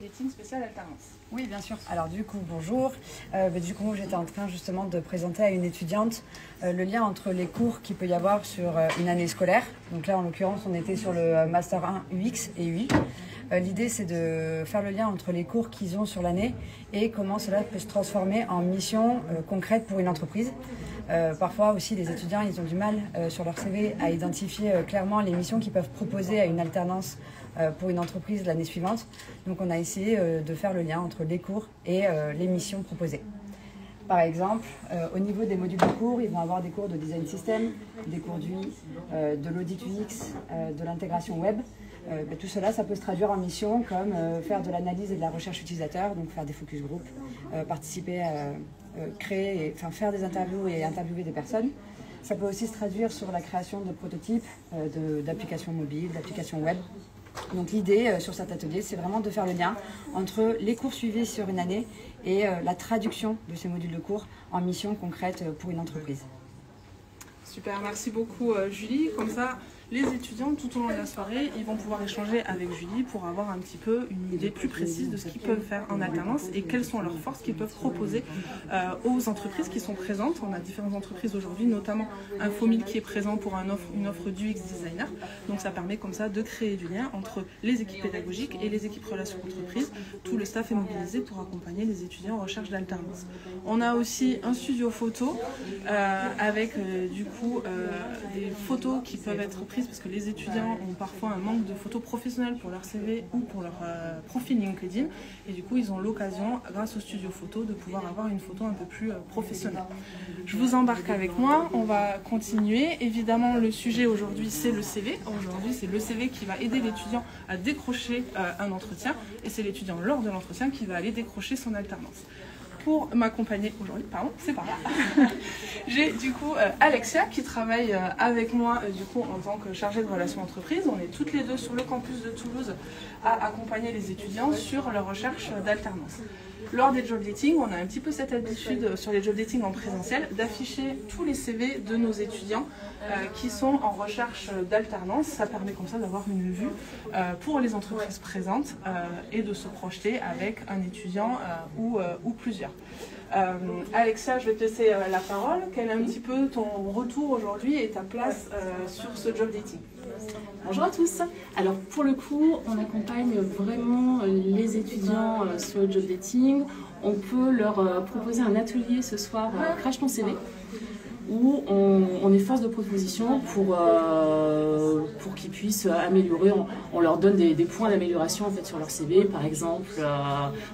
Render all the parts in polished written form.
dating spécial alternance. Oui, bien sûr. Alors du coup, bonjour. J'étais en train justement de présenter à une étudiante le lien entre les cours qu'il peut y avoir sur une année scolaire. Donc là, en l'occurrence, on était sur le Master 1 UX et UI. L'idée, c'est de faire le lien entre les cours qu'ils ont sur l'année et comment cela peut se transformer en mission concrète pour une entreprise. Parfois aussi, les étudiants, ils ont du mal sur leur CV à identifier clairement les missions qu'ils peuvent proposer à une alternance pour une entreprise l'année suivante. Donc on a essayé de faire le lien entre les cours et les missions proposées. Par exemple, au niveau des modules de cours, ils vont avoir des cours de design system, des cours d'UI, de l'audit UX, de l'intégration web. Tout cela, ça peut se traduire en mission comme faire de l'analyse et de la recherche utilisateur, donc faire des focus group, participer à faire des interviews et interviewer des personnes. Ça peut aussi se traduire sur la création de prototypes, d'applications mobiles, d'applications web. Donc l'idée sur cet atelier, c'est vraiment de faire le lien entre les cours suivis sur une année et la traduction de ces modules de cours en mission concrète pour une entreprise. Super, merci beaucoup Julie. Comme ça, les étudiants, tout au long de la soirée, ils vont pouvoir échanger avec Julie pour avoir un petit peu une idée plus précise de ce qu'ils peuvent faire en alternance et quelles sont leurs forces qu'ils peuvent proposer aux entreprises qui sont présentes. On a différentes entreprises aujourd'hui, notamment Infomil qui est présent pour une offre d'UX designer. Donc ça permet comme ça de créer du lien entre les équipes pédagogiques et les équipes relations entreprises. Tout le staff est mobilisé pour accompagner les étudiants en recherche d'alternance. On a aussi un studio photo avec des photos qui peuvent être prises parce que les étudiants ont parfois un manque de photos professionnelles pour leur CV ou pour leur profil LinkedIn et du coup ils ont l'occasion grâce au studio photo de pouvoir avoir une photo un peu plus professionnelle. Je vous embarque avec moi, on va continuer. Évidemment le sujet aujourd'hui c'est le CV. Aujourd'hui c'est le CV qui va aider l'étudiant à décrocher un entretien et c'est l'étudiant lors de l'entretien qui va aller décrocher son alternance. Pour m'accompagner aujourd'hui, c'est par là. J'ai du coup Alexia qui travaille avec moi en tant que chargée de relations entreprises. On est toutes les deux sur le campus de Toulouse à accompagner les étudiants sur leur recherche d'alternance. Lors des job dating, on a un petit peu cette habitude sur les job dating en présentiel d'afficher tous les CV de nos étudiants qui sont en recherche d'alternance. Ça permet comme ça d'avoir une vue pour les entreprises présentes et de se projeter avec un étudiant ou plusieurs. Alexia, je vais te laisser la parole. Quel est un petit peu ton retour aujourd'hui et ta place sur ce job dating? Bonjour à tous. Alors pour le coup, on accompagne vraiment les étudiants sur le job dating. On peut leur proposer un atelier ce soir, Crash ton CV, où on est force de proposition pour qu'ils puissent améliorer. On leur donne des points d'amélioration en fait, sur leur CV, par exemple,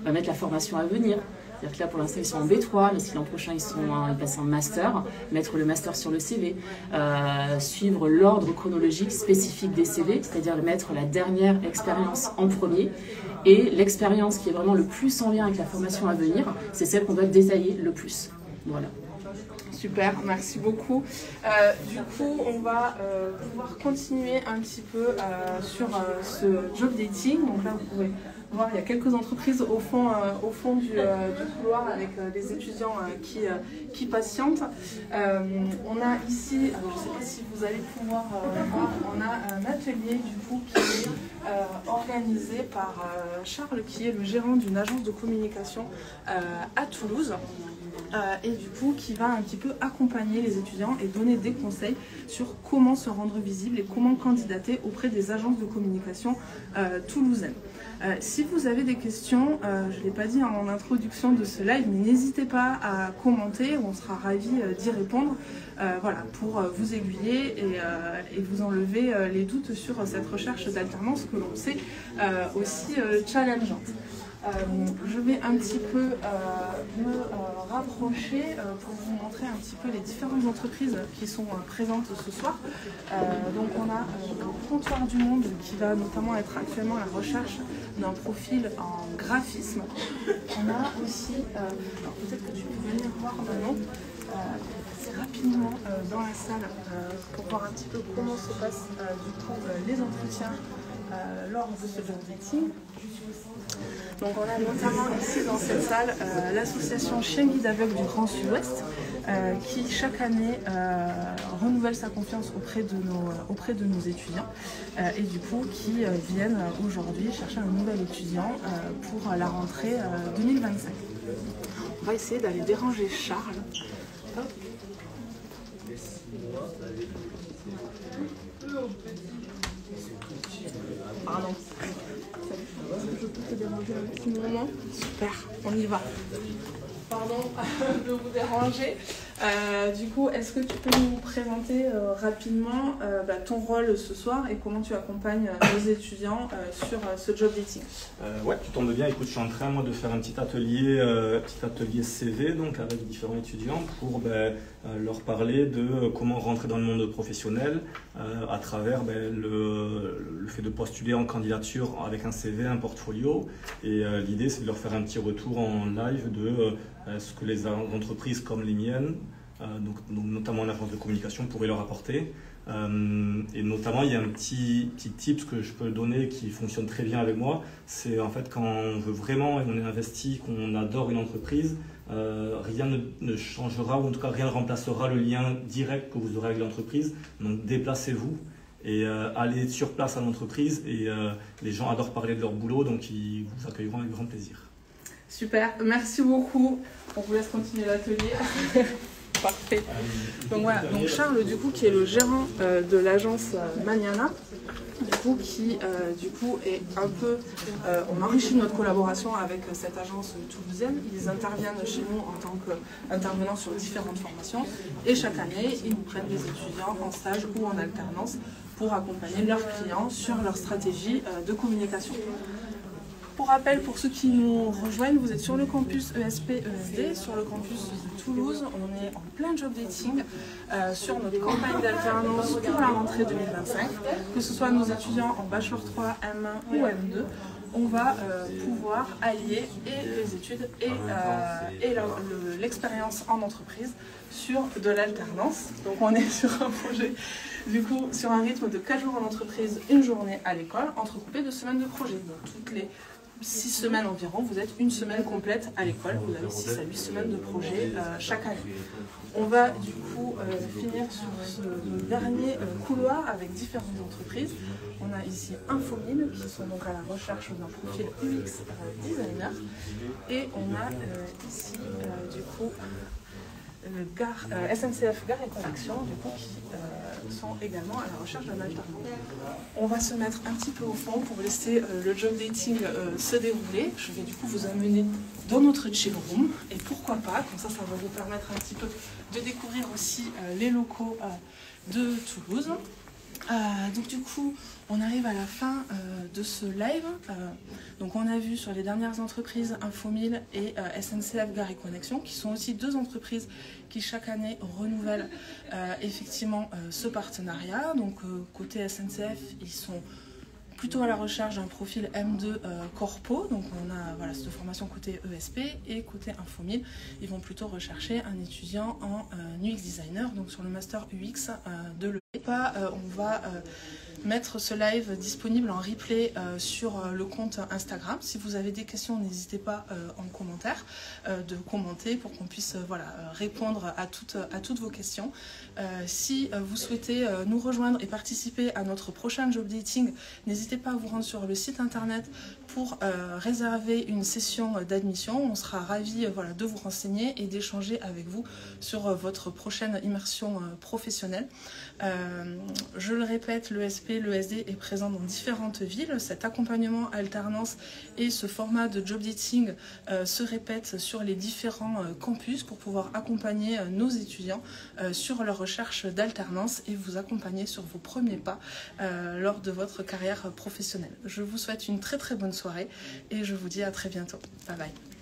mettre la formation à venir. C'est-à-dire que là, pour l'instant, ils sont en B3, mais si l'an prochain, ils passent en master, mettre le master sur le CV, suivre l'ordre chronologique spécifique des CV, c'est-à-dire mettre la dernière expérience en premier, et l'expérience qui est vraiment le plus en lien avec la formation à venir, c'est celle qu'on doit détailler le plus. Voilà. Super, merci beaucoup. Du coup, on va pouvoir continuer un petit peu sur ce job dating. Donc là, vous pouvez voir, il y a quelques entreprises au fond du couloir avec des étudiants qui patientent. On a ici, alors je ne sais pas si vous allez pouvoir voir, on a un atelier du coup qui est organisé par Charles, qui est le gérant d'une agence de communication à Toulouse. Et du coup qui va un petit peu accompagner les étudiants et donner des conseils sur comment se rendre visible et comment candidater auprès des agences de communication toulousaines. Si vous avez des questions, je ne l'ai pas dit en introduction de ce live, mais n'hésitez pas à commenter, on sera ravis d'y répondre pour vous aiguiller et vous enlever les doutes sur cette recherche d'alternance que l'on sait aussi challengeante. Je vais un petit peu me rapprocher pour vous montrer un petit peu les différentes entreprises qui sont présentes ce soir. Donc on a le Comptoir du Monde qui va notamment être actuellement à la recherche d'un profil en graphisme. On a aussi, alors peut-être que tu peux venir voir maintenant, assez rapidement dans la salle pour voir un petit peu comment se passent les entretiens lors de ce job dating. Donc on a notamment ici dans cette salle l'association Chien Guide Aveugle du Grand Sud-Ouest qui chaque année renouvelle sa confiance auprès de nos étudiants et du coup qui viennent aujourd'hui chercher un nouvel étudiant pour la rentrée 2025. On va essayer d'aller déranger Charles. Hop. Pardon. Je peux te déranger un petit moment? Super, on y va. Pardon de vous déranger. Du coup, est-ce que tu peux nous présenter rapidement ton rôle ce soir et comment tu accompagnes nos étudiants sur ce job dating? Ouais, tu tombes bien. Écoute, je suis en train moi de faire un petit atelier CV donc avec différents étudiants pour leur parler de comment rentrer dans le monde professionnel à travers le fait de postuler en candidature avec un CV, un portfolio. Et l'idée, c'est de leur faire un petit retour en live de ce que les entreprises comme les miennes, donc notamment l'agence de communication, pourraient leur apporter. Et notamment, il y a un petit tips que je peux donner qui fonctionne très bien avec moi. C'est en fait quand on veut vraiment et on est investi, qu'on adore une entreprise, rien ne changera, ou en tout cas rien ne remplacera le lien direct que vous aurez avec l'entreprise. Donc déplacez-vous et allez sur place à l'entreprise, et les gens adorent parler de leur boulot, donc ils vous accueilleront avec grand plaisir. Super, merci beaucoup. On vous laisse continuer l'atelier. Parfait. Donc voilà, donc Charles du coup qui est le gérant de l'agence Maniana, du coup qui est un peu, on enrichit notre collaboration avec cette agence toulousaine. Ils interviennent chez nous en tant qu'intervenants sur différentes formations et chaque année ils nous prennent des étudiants en stage ou en alternance pour accompagner leurs clients sur leur stratégie de communication. Pour rappel, pour ceux qui nous rejoignent, vous êtes sur le campus ESP-ESD, sur le campus de Toulouse. On est en plein job dating sur notre campagne d'alternance pour la rentrée 2025. Que ce soit nos étudiants en Bachelor 3, M1 ou M2, on va pouvoir allier et les études et l'expérience en entreprise sur de l'alternance. Donc on est sur un projet, du coup, sur un rythme de 4 jours en entreprise, une journée à l'école, entrecoupé de semaines de projet. Donc toutes les 6 semaines environ, vous êtes une semaine complète à l'école, vous avez 6 à 8 semaines de projet chaque année. On va du coup finir sur ce dernier couloir avec différentes entreprises. On a ici Infomil qui sont donc à la recherche d'un profil UX designer, et on a ici du coup SNCF Gare et Connexion, du coup, qui sont également à la recherche d'un alternant. On va se mettre un petit peu au fond pour laisser le job dating se dérouler. Je vais du coup vous amener dans notre chill room, et pourquoi pas, comme ça va vous permettre un petit peu de découvrir aussi les locaux de Toulouse. Donc du coup, on arrive à la fin de ce live. Donc on a vu sur les dernières entreprises Infomil et SNCF Gare et Connexion, qui sont aussi deux entreprises qui chaque année renouvellent effectivement ce partenariat. Donc côté SNCF, ils sont plutôt à la recherche d'un profil M2 Corpo, donc on a cette formation côté ESP, et côté Infomil, ils vont plutôt rechercher un étudiant en UX designer, donc sur le master UX de l'EP. On va mettre ce live disponible en replay sur le compte Instagram. Si vous avez des questions, n'hésitez pas en commentaire de commenter pour qu'on puisse répondre à toutes vos questions. Si vous souhaitez nous rejoindre et participer à notre prochain job dating, n'hésitez pas à vous rendre sur le site internet pour réserver une session d'admission. On sera ravis de vous renseigner et d'échanger avec vous sur votre prochaine immersion professionnelle. Je le répète, l'ESP, l'ESD est présent dans différentes villes. Cet accompagnement alternance et ce format de job dating se répètent sur les différents campus pour pouvoir accompagner nos étudiants sur leur recherche d'alternance et vous accompagner sur vos premiers pas lors de votre carrière professionnelle. Je vous souhaite une très très bonne soirée et je vous dis à très bientôt. Bye bye.